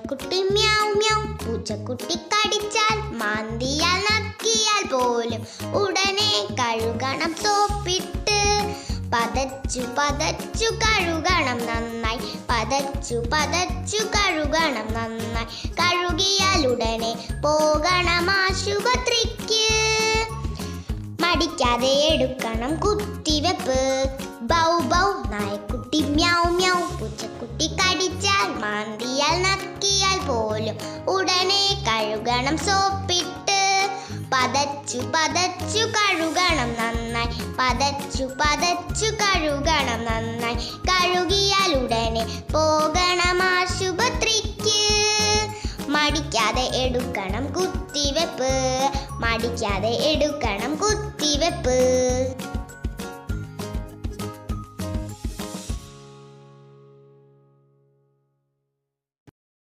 നായ്ക്കുട്ടി മ്യാവ് മ്യാവ്, പൂച്ചക്കുട്ടി കടിച്ചാൽ മാന്തിയാൽ നക്കിയാൽ പോലും ഉടനെ കഴുകണം സോപ്പിട്ട്. പതച്ചു പതച്ചു കഴുകണം നന്നായി, പതച്ചു പതച്ചു കഴുകണം നന്നായി. കഴുകിയാൽ ഉടനെ പോകണം ആശുപത്രിക്ക്. മടിക്കാതെ എടുക്കണം കുത്തിവെപ്പ്. ബൗ ബൗ, നായ്ക്കുട്ടി മ്യാവ് മ്യാവ്, പൂച്ചക്കുട്ടി കടിച്ചാൽ മാന്തിയാൽ നക്കിയാൽ പോലും ഉടനെ കഴുകണം സോപ്പിട്ട്. പതച്ചു പതച്ചു കഴുകണം നന്നായി, പതച്ചു പതച്ചു കഴുകണം നന്നായി. കഴുകിയാൽ ഉടനെ പോകണം ആശുപത്രിക്ക്. മടിക്കാതെ എടുക്കണം കുത്തിവെപ്പ്, മടിക്കാതെ എടുക്കണം കുത്തിവെപ്പ്.